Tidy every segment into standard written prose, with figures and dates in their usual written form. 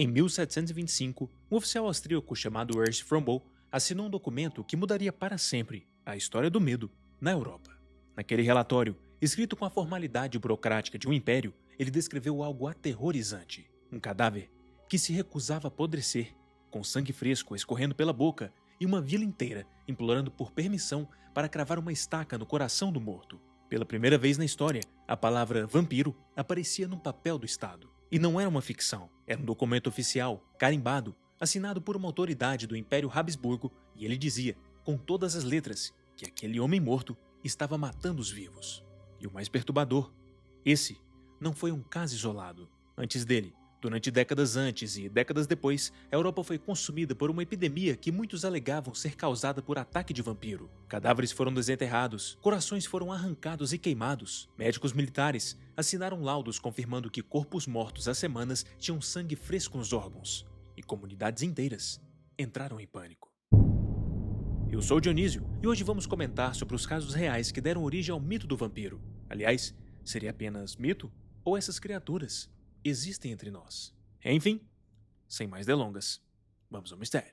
Em 1725, um oficial austríaco chamado Ernst Frombel assinou um documento que mudaria para sempre a história do medo na Europa. Naquele relatório, escrito com a formalidade burocrática de um império, ele descreveu algo aterrorizante: um cadáver que se recusava a apodrecer, com sangue fresco escorrendo pela boca e uma vila inteira implorando por permissão para cravar uma estaca no coração do morto. Pela primeira vez na história, a palavra vampiro aparecia num papel do Estado. E não era uma ficção, era um documento oficial, carimbado, assinado por uma autoridade do Império Habsburgo, e ele dizia, com todas as letras, que aquele homem morto estava matando os vivos. E o mais perturbador, esse não foi um caso isolado. Antes dele, durante décadas antes e décadas depois, a Europa foi consumida por uma epidemia que muitos alegavam ser causada por ataque de vampiro. Cadáveres foram desenterrados, corações foram arrancados e queimados. Médicos militares assinaram laudos confirmando que corpos mortos há semanas tinham sangue fresco nos órgãos. E comunidades inteiras entraram em pânico. Eu sou o Dionísio e hoje vamos comentar sobre os casos reais que deram origem ao mito do vampiro. Aliás, seria apenas mito? Ou essas criaturas existem entre nós? Enfim, sem mais delongas, vamos ao mistério.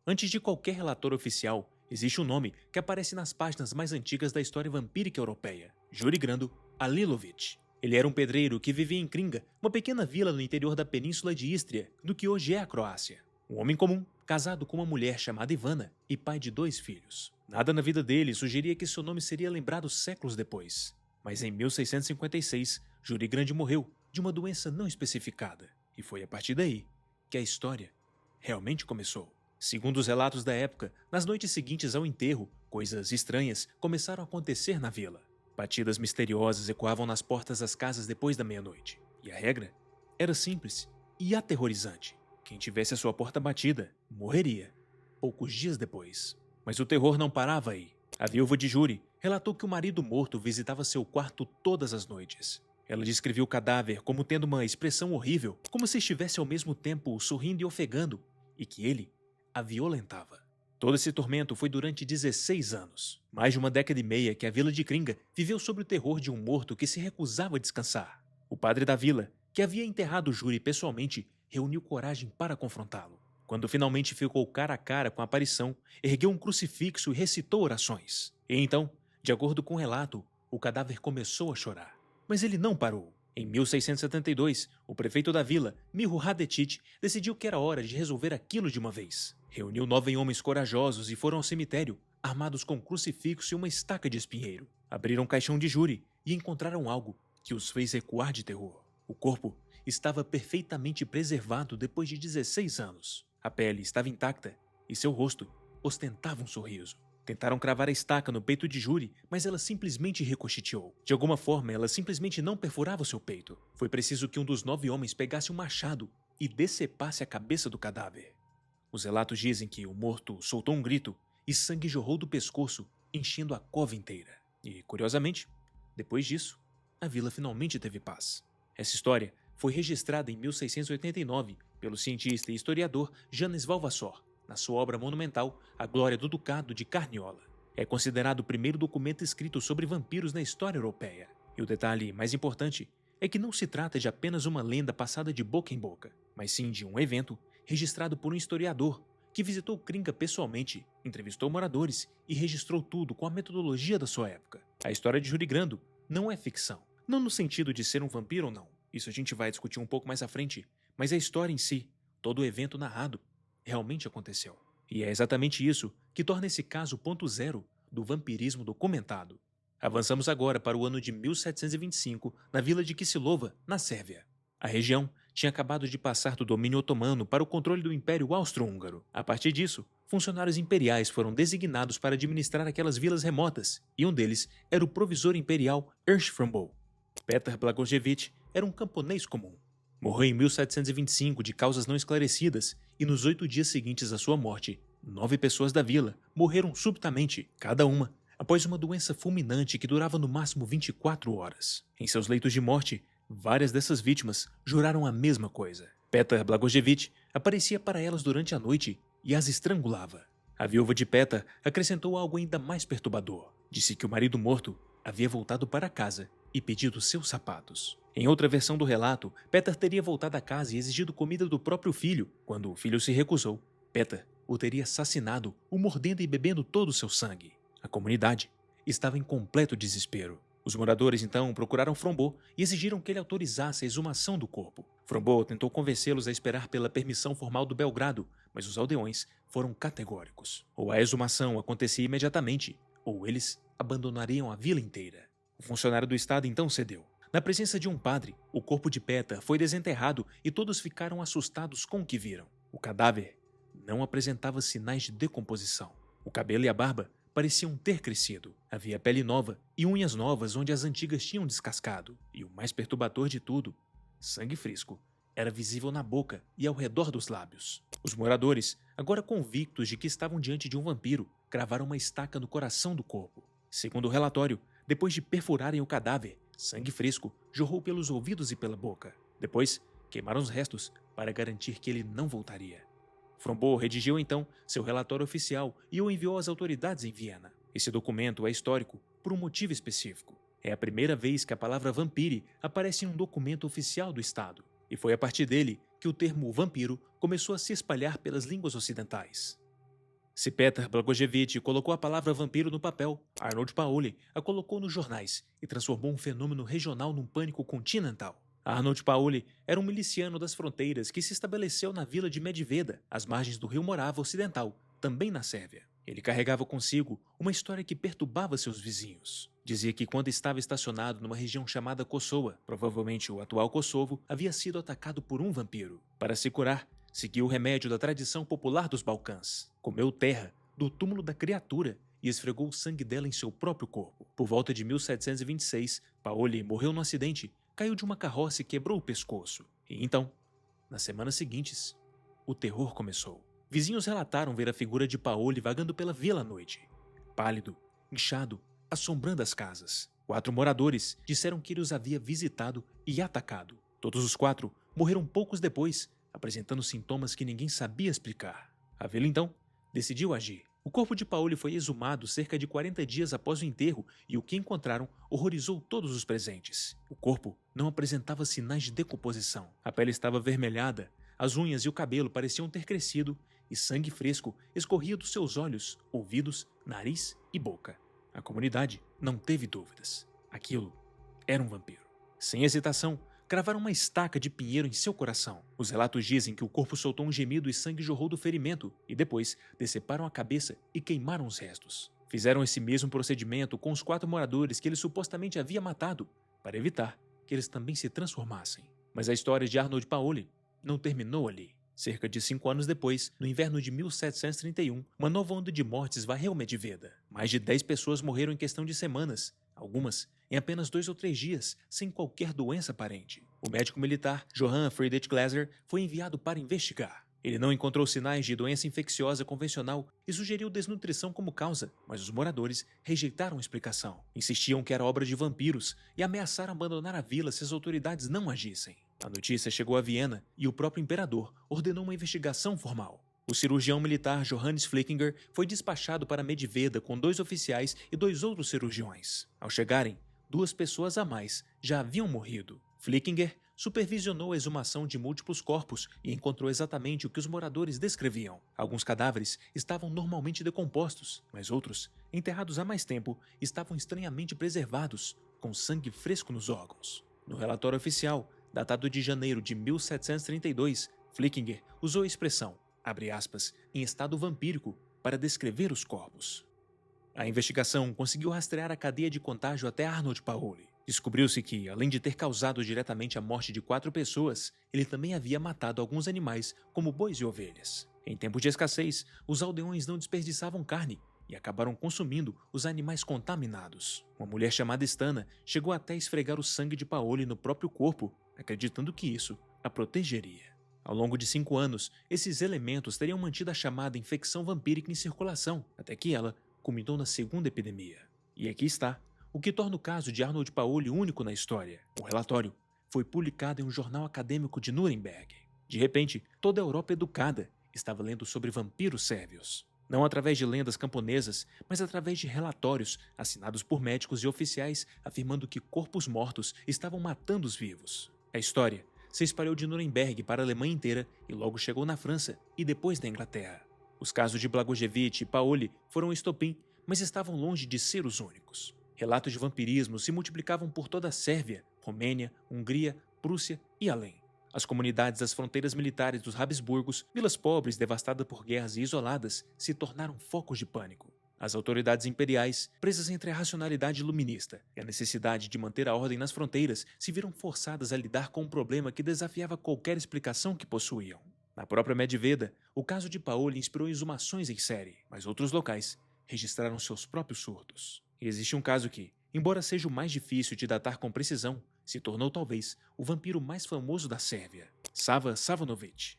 Antes de qualquer relatório oficial, existe um nome que aparece nas páginas mais antigas da história vampírica europeia: Juri Grando Alilovich. Ele era um pedreiro que vivia em Kringa, uma pequena vila no interior da península de Istria, do que hoje é a Croácia. Um homem comum, casado com uma mulher chamada Ivana e pai de 2 filhos. Nada na vida dele sugeria que seu nome seria lembrado séculos depois. Mas em 1656, Juri Grande morreu de uma doença não especificada. E foi a partir daí que a história realmente começou. Segundo os relatos da época, nas noites seguintes ao enterro, coisas estranhas começaram a acontecer na vila. Batidas misteriosas ecoavam nas portas das casas depois da meia-noite. E a regra era simples e aterrorizante. Quem tivesse a sua porta batida, morreria, poucos dias depois. Mas o terror não parava aí. A viúva de Juri relatou que o marido morto visitava seu quarto todas as noites. Ela descreveu o cadáver como tendo uma expressão horrível, como se estivesse ao mesmo tempo sorrindo e ofegando, e que ele a violentava. Todo esse tormento foi durante 16 anos. Mais de uma década e meia que a vila de Kringa viveu sob o terror de um morto que se recusava a descansar. O padre da vila, que havia enterrado Juri pessoalmente, reuniu coragem para confrontá-lo. Quando finalmente ficou cara a cara com a aparição, ergueu um crucifixo e recitou orações. E então, de acordo com o relato, o cadáver começou a chorar. Mas ele não parou. Em 1672, o prefeito da vila, Miho Radetic, decidiu que era hora de resolver aquilo de uma vez. Reuniu 9 homens corajosos e foram ao cemitério, armados com um crucifixo e uma estaca de espinheiro. Abriram o caixão de Juri e encontraram algo que os fez recuar de terror. O corpo estava perfeitamente preservado depois de 16 anos. A pele estava intacta e seu rosto ostentava um sorriso. Tentaram cravar a estaca no peito de Juri, mas ela simplesmente ricocheteou. De alguma forma, ela simplesmente não perfurava o seu peito. Foi preciso que um dos 9 homens pegasse um machado e decepasse a cabeça do cadáver. Os relatos dizem que o morto soltou um grito e sangue jorrou do pescoço, enchendo a cova inteira. E, curiosamente, depois disso, a vila finalmente teve paz. Essa história foi registrada em 1689 pelo cientista e historiador Janez Valvassor, na sua obra monumental A Glória do Ducado de Carniola. É considerado o primeiro documento escrito sobre vampiros na história europeia. E o detalhe mais importante é que não se trata de apenas uma lenda passada de boca em boca, mas sim de um evento registrado por um historiador que visitou Kringa pessoalmente, entrevistou moradores e registrou tudo com a metodologia da sua época. A história de Juri Grando não é ficção, não no sentido de ser um vampiro ou não, isso a gente vai discutir um pouco mais à frente, mas a história em si, todo o evento narrado, realmente aconteceu. E é exatamente isso que torna esse caso o ponto zero do vampirismo documentado. Avançamos agora para o ano de 1725, na vila de Kisilova, na Sérvia. A região tinha acabado de passar do domínio otomano para o controle do Império Austro-Húngaro. A partir disso, funcionários imperiais foram designados para administrar aquelas vilas remotas, e um deles era o provisor imperial Ernst Frombel. Petar Blagojevich era um camponês comum. Morreu em 1725 de causas não esclarecidas, e nos 8 dias seguintes à sua morte, 9 pessoas da vila morreram subitamente, cada uma após uma doença fulminante que durava no máximo 24 horas. Em seus leitos de morte, várias dessas vítimas juraram a mesma coisa. Petar Blagojevich aparecia para elas durante a noite e as estrangulava. A viúva de Petar acrescentou algo ainda mais perturbador. Disse que o marido morto havia voltado para casa e pedido seus sapatos. Em outra versão do relato, Peter teria voltado a casa e exigido comida do próprio filho. Quando o filho se recusou, Peter o teria assassinado, o mordendo e bebendo todo o seu sangue. A comunidade estava em completo desespero. Os moradores então procuraram Frombô e exigiram que ele autorizasse a exumação do corpo. Frombô tentou convencê-los a esperar pela permissão formal do Belgrado, mas os aldeões foram categóricos. Ou a exumação acontecia imediatamente, ou eles abandonariam a vila inteira. O funcionário do estado então cedeu. Na presença de um padre, o corpo de Peter foi desenterrado e todos ficaram assustados com o que viram. O cadáver não apresentava sinais de decomposição. O cabelo e a barba pareciam ter crescido. Havia pele nova e unhas novas onde as antigas tinham descascado. E o mais perturbador de tudo, sangue fresco era visível na boca e ao redor dos lábios. Os moradores, agora convictos de que estavam diante de um vampiro, cravaram uma estaca no coração do corpo. Segundo o relatório, depois de perfurarem o cadáver, sangue fresco jorrou pelos ouvidos e pela boca. Depois, queimaram os restos para garantir que ele não voltaria. Frombô redigiu então seu relatório oficial e o enviou às autoridades em Viena. Esse documento é histórico por um motivo específico. É a primeira vez que a palavra vampire aparece em um documento oficial do Estado, e foi a partir dele que o termo vampiro começou a se espalhar pelas línguas ocidentais. Se Peter Blagojevich colocou a palavra vampiro no papel, Arnold Paoli a colocou nos jornais e transformou um fenômeno regional num pânico continental. Arnold Paoli era um miliciano das fronteiras que se estabeleceu na vila de Medveda, às margens do rio Morava Ocidental, também na Sérvia. Ele carregava consigo uma história que perturbava seus vizinhos. Dizia que quando estava estacionado numa região chamada Kosovo, provavelmente o atual Kosovo, havia sido atacado por um vampiro. Para se curar, seguiu o remédio da tradição popular dos Balcãs. Comeu terra do túmulo da criatura e esfregou o sangue dela em seu próprio corpo. Por volta de 1726, Paoli morreu num acidente, caiu de uma carroça e quebrou o pescoço. E então, nas semanas seguintes, o terror começou. Vizinhos relataram ver a figura de Paoli vagando pela vila à noite. Pálido, inchado, assombrando as casas. 4 moradores disseram que ele os havia visitado e atacado. Todos os 4 morreram poucos depois, apresentando sintomas que ninguém sabia explicar. A vila então decidiu agir. O corpo de Paoli foi exumado cerca de 40 dias após o enterro e o que encontraram horrorizou todos os presentes. O corpo não apresentava sinais de decomposição. A pele estava avermelhada, as unhas e o cabelo pareciam ter crescido e sangue fresco escorria dos seus olhos, ouvidos, nariz e boca. A comunidade não teve dúvidas. Aquilo era um vampiro. Sem hesitação, cravaram uma estaca de pinheiro em seu coração. Os relatos dizem que o corpo soltou um gemido e sangue jorrou do ferimento, e depois deceparam a cabeça e queimaram os restos. Fizeram esse mesmo procedimento com os 4 moradores que ele supostamente havia matado, para evitar que eles também se transformassem. Mas a história de Arnold Paoli não terminou ali. Cerca de 5 anos depois, no inverno de 1731, uma nova onda de mortes varreu Medveda. Mais de 10 pessoas morreram em questão de semanas, algumas em apenas 2 ou 3 dias, sem qualquer doença aparente. O médico militar Johann Friedrich Glasser foi enviado para investigar. Ele não encontrou sinais de doença infecciosa convencional e sugeriu desnutrição como causa, mas os moradores rejeitaram a explicação. Insistiam que era obra de vampiros e ameaçaram abandonar a vila se as autoridades não agissem. A notícia chegou a Viena e o próprio imperador ordenou uma investigação formal. O cirurgião militar Johannes Flickinger foi despachado para Medveda com 2 oficiais e 2 outros cirurgiões. Ao chegarem, 2 pessoas a mais já haviam morrido. Flickinger supervisionou a exumação de múltiplos corpos e encontrou exatamente o que os moradores descreviam. Alguns cadáveres estavam normalmente decompostos, mas outros, enterrados há mais tempo, estavam estranhamente preservados, com sangue fresco nos órgãos. No relatório oficial, datado de janeiro de 1732, Flickinger usou a expressão, abre aspas, em estado vampírico, para descrever os corpos. A investigação conseguiu rastrear a cadeia de contágio até Arnold Paoli. Descobriu-se que, além de ter causado diretamente a morte de 4 pessoas, ele também havia matado alguns animais, como bois e ovelhas. Em tempos de escassez, os aldeões não desperdiçavam carne e acabaram consumindo os animais contaminados. Uma mulher chamada Stana chegou até a esfregar o sangue de Paoli no próprio corpo, acreditando que isso a protegeria. Ao longo de 5 anos, esses elementos teriam mantido a chamada infecção vampírica em circulação, até que ela culminou na segunda epidemia. E aqui está o que torna o caso de Arnold Paoli único na história. O relatório foi publicado em um jornal acadêmico de Nuremberg. De repente, toda a Europa educada estava lendo sobre vampiros sérvios. não através de lendas camponesas, mas através de relatórios assinados por médicos e oficiais afirmando que corpos mortos estavam matando os vivos. A história se espalhou de Nuremberg para a Alemanha inteira e logo chegou na França e depois na Inglaterra. Os casos de Blagojevich e Paoli foram um estopim, mas estavam longe de ser os únicos. Relatos de vampirismo se multiplicavam por toda a Sérvia, Romênia, Hungria, Prússia e além. As comunidades das fronteiras militares dos Habsburgos, vilas pobres devastadas por guerras e isoladas, se tornaram focos de pânico. As autoridades imperiais, presas entre a racionalidade iluminista e a necessidade de manter a ordem nas fronteiras, se viram forçadas a lidar com um problema que desafiava qualquer explicação que possuíam. Na própria Medveda, o caso de Paoli inspirou exumações em série, mas outros locais registraram seus próprios surtos. E existe um caso que, embora seja o mais difícil de datar com precisão, se tornou talvez o vampiro mais famoso da Sérvia, Sava Savanović.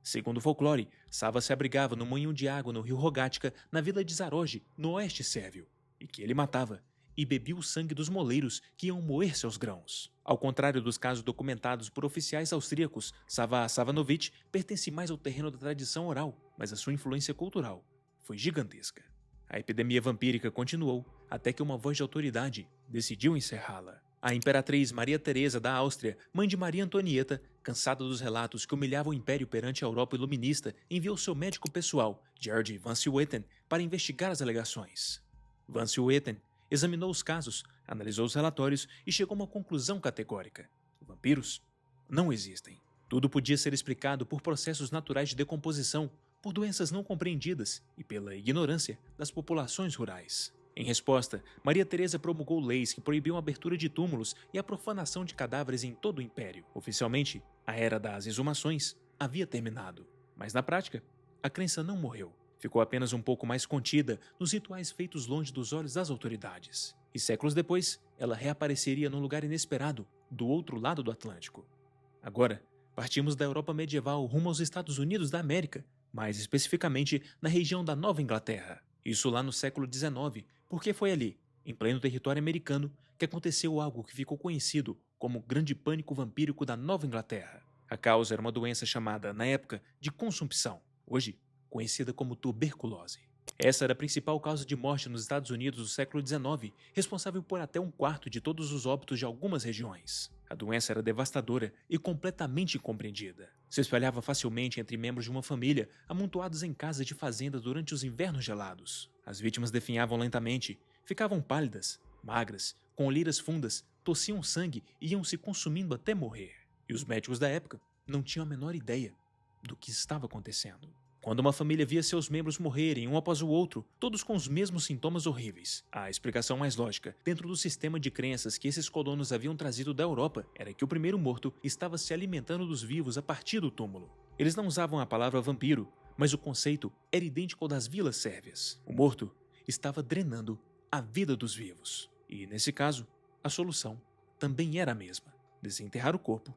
Segundo o folclore, Sava se abrigava no moinho de água no rio Rogatica, na vila de Zaroje, no oeste sérvio, e que ele matava e bebia o sangue dos moleiros que iam moer seus grãos. Ao contrário dos casos documentados por oficiais austríacos, Sava Savanović pertence mais ao terreno da tradição oral, mas a sua influência cultural foi gigantesca. A epidemia vampírica continuou até que uma voz de autoridade decidiu encerrá-la. A imperatriz Maria Teresa da Áustria, mãe de Maria Antonieta, cansada dos relatos que humilhavam o império perante a Europa iluminista, enviou seu médico pessoal, George van Swieten, para investigar as alegações. Van Swieten examinou os casos, analisou os relatórios e chegou a uma conclusão categórica: vampiros não existem. Tudo podia ser explicado por processos naturais de decomposição, por doenças não compreendidas e pela ignorância das populações rurais. Em resposta, Maria Teresa promulgou leis que proibiam a abertura de túmulos e a profanação de cadáveres em todo o império. Oficialmente, a era das exumações havia terminado, mas na prática, a crença não morreu. Ficou apenas um pouco mais contida nos rituais feitos longe dos olhos das autoridades. E séculos depois, ela reapareceria num lugar inesperado, do outro lado do Atlântico. Agora, partimos da Europa medieval rumo aos Estados Unidos da América, mais especificamente na região da Nova Inglaterra. Isso lá no século XIX, porque foi ali, em pleno território americano, que aconteceu algo que ficou conhecido como o Grande Pânico Vampírico da Nova Inglaterra. A causa era uma doença chamada, na época, de consumpção, hoje conhecida como tuberculose. Essa era a principal causa de morte nos Estados Unidos do século XIX, responsável por até 1/4 de todos os óbitos de algumas regiões. A doença era devastadora e completamente incompreendida. Se espalhava facilmente entre membros de uma família, amontoados em casas de fazenda durante os invernos gelados. As vítimas definhavam lentamente, ficavam pálidas, magras, com olheiras fundas, tossiam sangue e iam se consumindo até morrer. E os médicos da época não tinham a menor ideia do que estava acontecendo. Quando uma família via seus membros morrerem um após o outro, todos com os mesmos sintomas horríveis, a explicação mais lógica, dentro do sistema de crenças que esses colonos haviam trazido da Europa, era que o primeiro morto estava se alimentando dos vivos a partir do túmulo. Eles não usavam a palavra vampiro, mas o conceito era idêntico ao das vilas sérvias. O morto estava drenando a vida dos vivos. E, nesse caso, a solução também era a mesma: desenterrar o corpo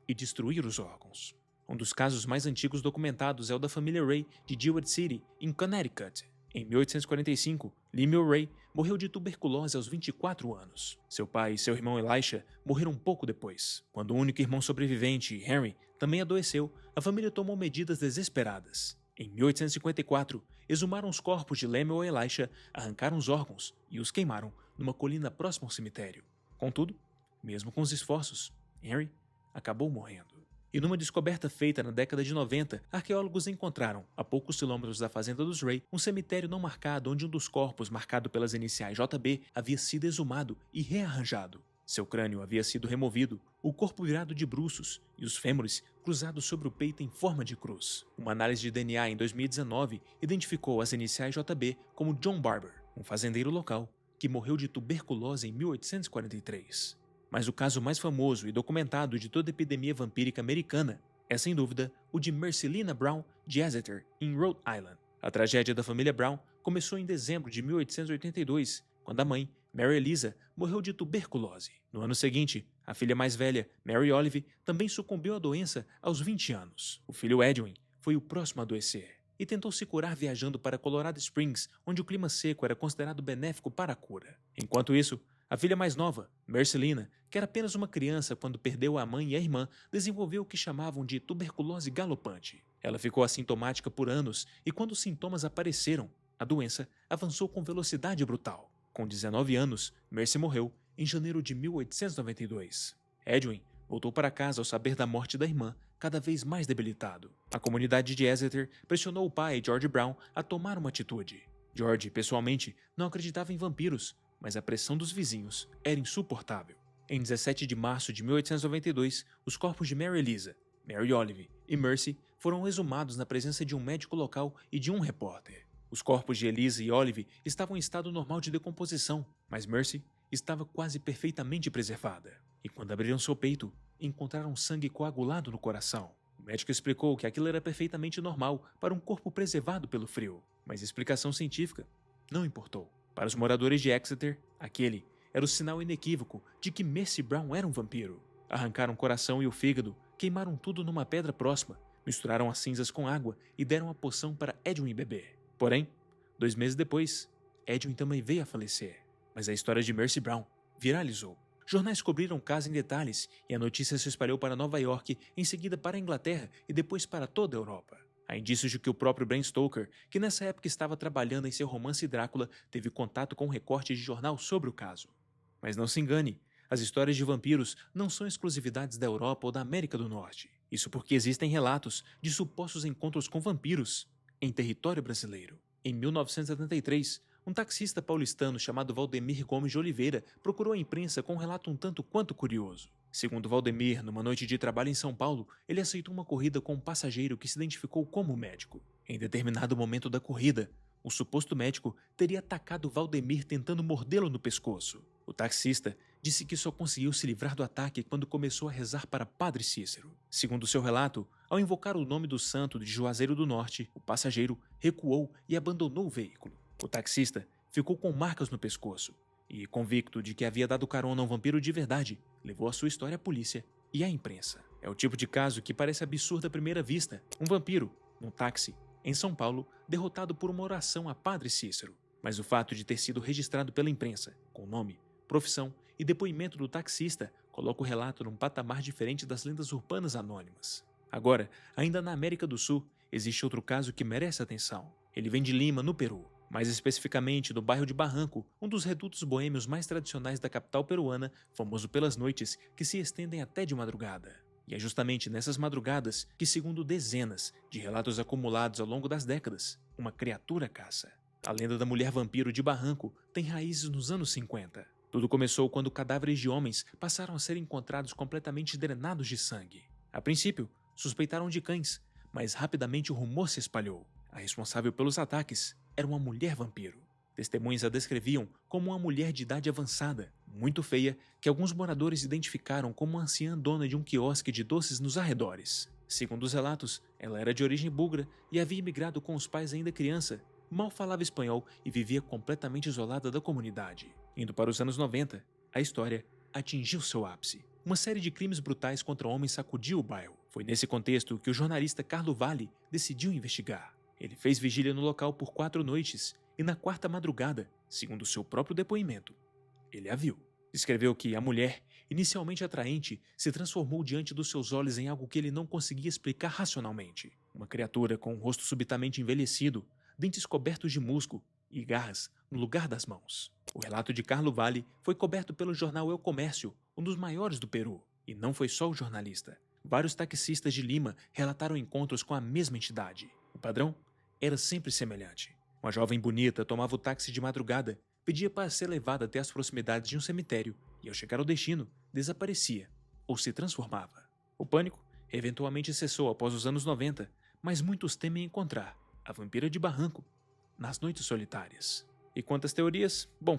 e destruir os órgãos. Um dos casos mais antigos documentados é o da família Ray de Jewett City, em Connecticut. Em 1845, Lemuel Ray morreu de tuberculose aos 24 anos. Seu pai e seu irmão Elisha morreram um pouco depois. Quando o único irmão sobrevivente, Henry, também adoeceu, a família tomou medidas desesperadas. Em 1854, exumaram os corpos de Lemuel e Elisha, arrancaram os órgãos e os queimaram numa colina próxima ao cemitério. Contudo, mesmo com os esforços, Henry acabou morrendo. E numa descoberta feita na década de 90, arqueólogos encontraram, a poucos quilômetros da fazenda dos Ray, um cemitério não marcado onde um dos corpos, marcado pelas iniciais JB, havia sido exumado e rearranjado. Seu crânio havia sido removido, o corpo virado de bruços e os fêmures cruzados sobre o peito em forma de cruz. Uma análise de DNA em 2019 identificou as iniciais JB como John Barber, um fazendeiro local que morreu de tuberculose em 1843. Mas o caso mais famoso e documentado de toda a epidemia vampírica americana é, sem dúvida, o de Mercelina Brown de Exeter, em Rhode Island. A tragédia da família Brown começou em dezembro de 1882, quando a mãe, Mary Eliza, morreu de tuberculose. No ano seguinte, a filha mais velha, Mary Olive, também sucumbiu à doença aos 20 anos. O filho Edwin foi o próximo a adoecer e tentou se curar viajando para Colorado Springs, onde o clima seco era considerado benéfico para a cura. Enquanto isso, a filha mais nova, Mercelina, que era apenas uma criança quando perdeu a mãe e a irmã, desenvolveu o que chamavam de tuberculose galopante. Ela ficou assintomática por anos e quando os sintomas apareceram, a doença avançou com velocidade brutal. Com 19 anos, Mercy morreu em janeiro de 1892. Edwin voltou para casa ao saber da morte da irmã, cada vez mais debilitado. A comunidade de Exeter pressionou o pai, George Brown, a tomar uma atitude. George, pessoalmente, não acreditava em vampiros, mas a pressão dos vizinhos era insuportável. Em 17 de março de 1892, os corpos de Mary Eliza, Mary Olive e Mercy foram exumados na presença de um médico local e de um repórter. Os corpos de Eliza e Olive estavam em estado normal de decomposição, mas Mercy estava quase perfeitamente preservada. E quando abriram seu peito, encontraram sangue coagulado no coração. O médico explicou que aquilo era perfeitamente normal para um corpo preservado pelo frio, mas a explicação científica não importou. Para os moradores de Exeter, aquele era o sinal inequívoco de que Mercy Brown era um vampiro. Arrancaram o coração e o fígado, queimaram tudo numa pedra próxima, misturaram as cinzas com água e deram a poção para Edwin beber. Porém, 2 meses depois, Edwin também veio a falecer. Mas a história de Mercy Brown viralizou. Jornais cobriram o caso em detalhes e a notícia se espalhou para Nova York, em seguida para a Inglaterra e depois para toda a Europa. Há indícios de que o próprio Bram Stoker, que nessa época estava trabalhando em seu romance Drácula, teve contato com recortes de jornal sobre o caso. Mas não se engane, as histórias de vampiros não são exclusividades da Europa ou da América do Norte. Isso porque existem relatos de supostos encontros com vampiros em território brasileiro. Em 1973, um taxista paulistano chamado Valdemir Gomes de Oliveira procurou a imprensa com um relato um tanto quanto curioso. Segundo Valdemir, numa noite de trabalho em São Paulo, ele aceitou uma corrida com um passageiro que se identificou como médico. Em determinado momento da corrida, o suposto médico teria atacado Valdemir tentando mordê-lo no pescoço. O taxista disse que só conseguiu se livrar do ataque quando começou a rezar para Padre Cícero. Segundo seu relato, ao invocar o nome do santo de Juazeiro do Norte, o passageiro recuou e abandonou o veículo. O taxista ficou com marcas no pescoço e, convicto de que havia dado carona a um vampiro de verdade, levou a sua história à polícia e à imprensa. É o tipo de caso que parece absurdo à primeira vista. Um vampiro, num táxi, em São Paulo, derrotado por uma oração a Padre Cícero. Mas o fato de ter sido registrado pela imprensa, com nome, profissão e depoimento do taxista, coloca o relato num patamar diferente das lendas urbanas anônimas. Agora, ainda na América do Sul, existe outro caso que merece atenção. Ele vem de Lima, no Peru. Mais especificamente do bairro de Barranco, um dos redutos boêmios mais tradicionais da capital peruana, famoso pelas noites que se estendem até de madrugada. E é justamente nessas madrugadas que, segundo dezenas de relatos acumulados ao longo das décadas, uma criatura caça. A lenda da mulher vampiro de Barranco tem raízes nos anos 50. Tudo começou quando cadáveres de homens passaram a ser encontrados completamente drenados de sangue. A princípio, suspeitaram de cães, mas rapidamente o rumor se espalhou. A responsável pelos ataques era uma mulher vampiro. Testemunhas a descreviam como uma mulher de idade avançada, muito feia, que alguns moradores identificaram como uma anciã dona de um quiosque de doces nos arredores. Segundo os relatos, ela era de origem búlgara e havia imigrado com os pais ainda criança, mal falava espanhol e vivia completamente isolada da comunidade. Indo para os anos 90, a história atingiu seu ápice. Uma série de crimes brutais contra homens sacudiu o bairro. Foi nesse contexto que o jornalista Carlo Valle decidiu investigar. Ele fez vigília no local por 4 noites e na 4ª madrugada, segundo seu próprio depoimento, ele a viu. Escreveu que a mulher, inicialmente atraente, se transformou diante dos seus olhos em algo que ele não conseguia explicar racionalmente. Uma criatura com um rosto subitamente envelhecido, dentes cobertos de musgo e garras no lugar das mãos. O relato de Carlo Valle foi coberto pelo jornal El Comércio, um dos maiores do Peru. E não foi só o jornalista. Vários taxistas de Lima relataram encontros com a mesma entidade. O padrão era sempre semelhante. Uma jovem bonita tomava o táxi de madrugada, pedia para ser levada até as proximidades de um cemitério e, ao chegar ao destino, desaparecia ou se transformava. O pânico eventualmente cessou após os anos 90, mas muitos temem encontrar a vampira de Barranco nas noites solitárias. E quanto às teorias? Bom,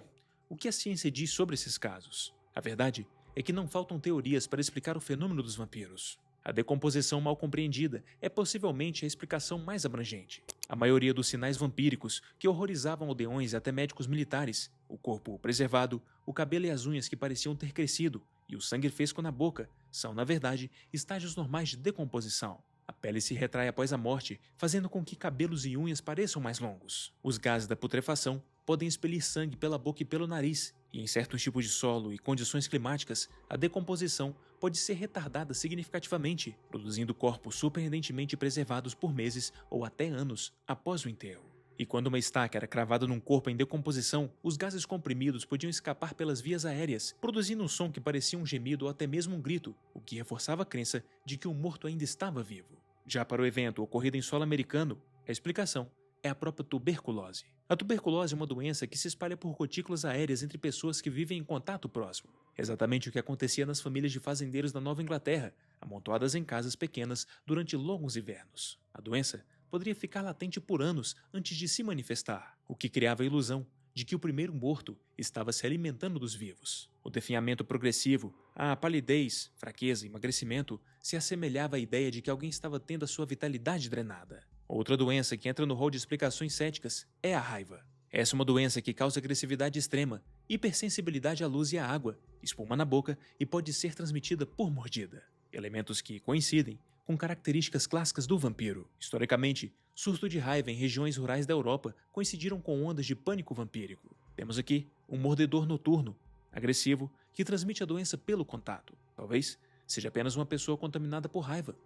o que a ciência diz sobre esses casos? A verdade é que não faltam teorias para explicar o fenômeno dos vampiros. A decomposição mal compreendida é possivelmente a explicação mais abrangente. A maioria dos sinais vampíricos que horrorizavam aldeões e até médicos militares, o corpo preservado, o cabelo e as unhas que pareciam ter crescido e o sangue fresco na boca, são, na verdade, estágios normais de decomposição. A pele se retrai após a morte, fazendo com que cabelos e unhas pareçam mais longos. Os gases da putrefação podem expelir sangue pela boca e pelo nariz, e em certos tipos de solo e condições climáticas, a decomposição pode ser retardada significativamente, produzindo corpos surpreendentemente preservados por meses ou até anos após o enterro. E quando uma estaca era cravada num corpo em decomposição, os gases comprimidos podiam escapar pelas vias aéreas, produzindo um som que parecia um gemido ou até mesmo um grito, o que reforçava a crença de que o morto ainda estava vivo. Já para o evento ocorrido em solo americano, a explicação é a própria tuberculose. A tuberculose é uma doença que se espalha por gotículas aéreas entre pessoas que vivem em contato próximo. Exatamente o que acontecia nas famílias de fazendeiros da Nova Inglaterra, amontoadas em casas pequenas durante longos invernos. A doença poderia ficar latente por anos antes de se manifestar, o que criava a ilusão de que o primeiro morto estava se alimentando dos vivos. O definhamento progressivo, a palidez, fraqueza e emagrecimento se assemelhava à ideia de que alguém estava tendo a sua vitalidade drenada. Outra doença que entra no rol de explicações céticas é a raiva. Essa é uma doença que causa agressividade extrema, hipersensibilidade à luz e à água, espuma na boca e pode ser transmitida por mordida. Elementos que coincidem com características clássicas do vampiro. Historicamente, surto de raiva em regiões rurais da Europa coincidiram com ondas de pânico vampírico. Temos aqui um mordedor noturno, agressivo, que transmite a doença pelo contato. Talvez seja apenas uma pessoa contaminada por raiva,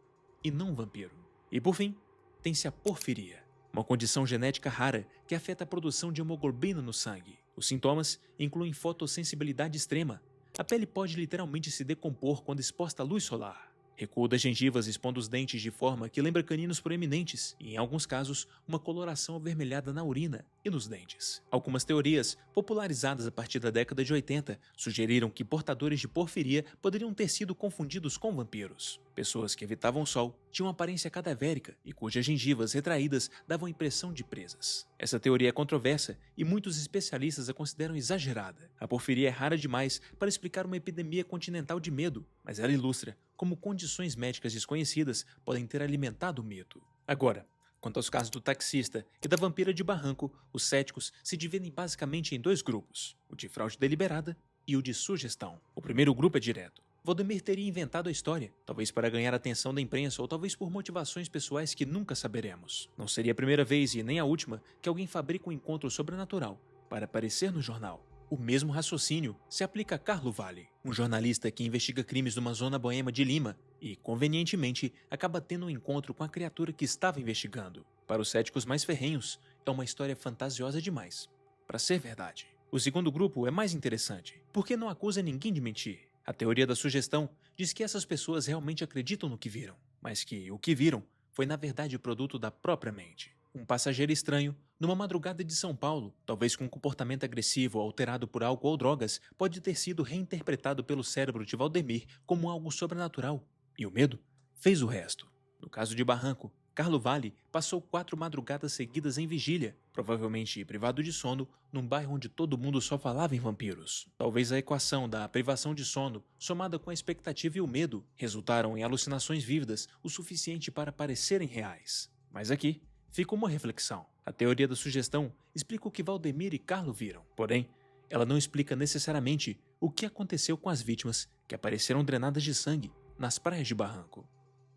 e não um vampiro. E por fim, tem-se a porfiria, uma condição genética rara que afeta a produção de hemoglobina no sangue. Os sintomas incluem fotossensibilidade extrema. A pele pode literalmente se decompor quando exposta à luz solar. Recuo das gengivas expondo os dentes de forma que lembra caninos proeminentes e, em alguns casos, uma coloração avermelhada na urina e nos dentes. Algumas teorias, popularizadas a partir da década de 80, sugeriram que portadores de porfiria poderiam ter sido confundidos com vampiros. Pessoas que evitavam o sol tinham aparência cadavérica e cujas gengivas retraídas davam a impressão de presas. Essa teoria é controversa e muitos especialistas a consideram exagerada. A porfiria é rara demais para explicar uma epidemia continental de medo, mas ela ilustra como condições médicas desconhecidas podem ter alimentado o mito. Agora, quanto aos casos do taxista e da vampira de Barranco, os céticos se dividem basicamente em dois grupos, o de fraude deliberada e o de sugestão. O primeiro grupo é direto. Valdemir teria inventado a história, talvez para ganhar a atenção da imprensa ou talvez por motivações pessoais que nunca saberemos. Não seria a primeira vez e nem a última que alguém fabrica um encontro sobrenatural para aparecer no jornal. O mesmo raciocínio se aplica a Carlo Valli, um jornalista que investiga crimes numa zona boêmia de Lima e, convenientemente, acaba tendo um encontro com a criatura que estava investigando. Para os céticos mais ferrenhos, é uma história fantasiosa demais para ser verdade. O segundo grupo é mais interessante, porque não acusa ninguém de mentir. A teoria da sugestão diz que essas pessoas realmente acreditam no que viram, mas que o que viram foi na verdade produto da própria mente. Um passageiro estranho, numa madrugada de São Paulo, talvez com um comportamento agressivo ou alterado por álcool ou drogas, pode ter sido reinterpretado pelo cérebro de Valdemir como algo sobrenatural, e o medo fez o resto. No caso de Barranco, Carlo Valli passou 4 madrugadas seguidas em vigília, provavelmente privado de sono, num bairro onde todo mundo só falava em vampiros. Talvez a equação da privação de sono, somada com a expectativa e o medo, resultaram em alucinações vívidas o suficiente para parecerem reais. Mas aqui fica uma reflexão. A teoria da sugestão explica o que Valdemir e Carlo viram, porém, ela não explica necessariamente o que aconteceu com as vítimas que apareceram drenadas de sangue nas praias de Barranco.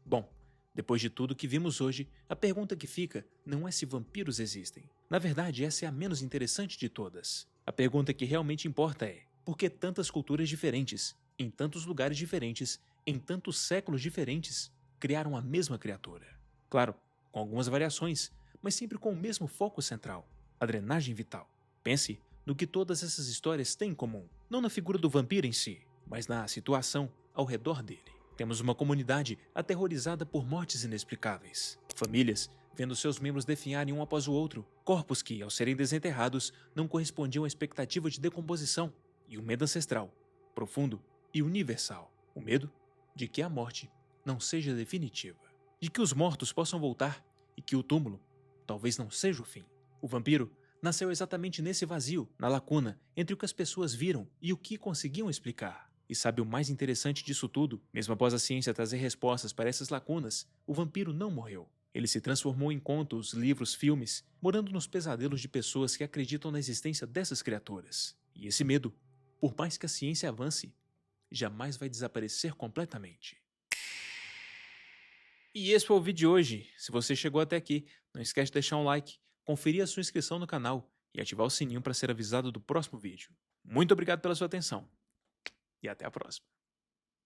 Bom, depois de tudo que vimos hoje, a pergunta que fica não é se vampiros existem. Na verdade, essa é a menos interessante de todas. A pergunta que realmente importa é: por que tantas culturas diferentes, em tantos lugares diferentes, em tantos séculos diferentes, criaram a mesma criatura? Claro, com algumas variações, mas sempre com o mesmo foco central, a drenagem vital. Pense no que todas essas histórias têm em comum, não na figura do vampiro em si, mas na situação ao redor dele. Temos uma comunidade aterrorizada por mortes inexplicáveis, famílias vendo seus membros definharem um após o outro, corpos que, ao serem desenterrados, não correspondiam à expectativa de decomposição, e o medo ancestral, profundo e universal, o medo de que a morte não seja definitiva, de que os mortos possam voltar e que o túmulo talvez não seja o fim. O vampiro nasceu exatamente nesse vazio, na lacuna, entre o que as pessoas viram e o que conseguiam explicar. E sabe o mais interessante disso tudo? Mesmo após a ciência trazer respostas para essas lacunas, o vampiro não morreu. Ele se transformou em contos, livros, filmes, morando nos pesadelos de pessoas que acreditam na existência dessas criaturas. E esse medo, por mais que a ciência avance, jamais vai desaparecer completamente. E esse foi o vídeo de hoje. Se você chegou até aqui, não esquece de deixar um like, conferir a sua inscrição no canal e ativar o sininho para ser avisado do próximo vídeo. Muito obrigado pela sua atenção e até a próxima.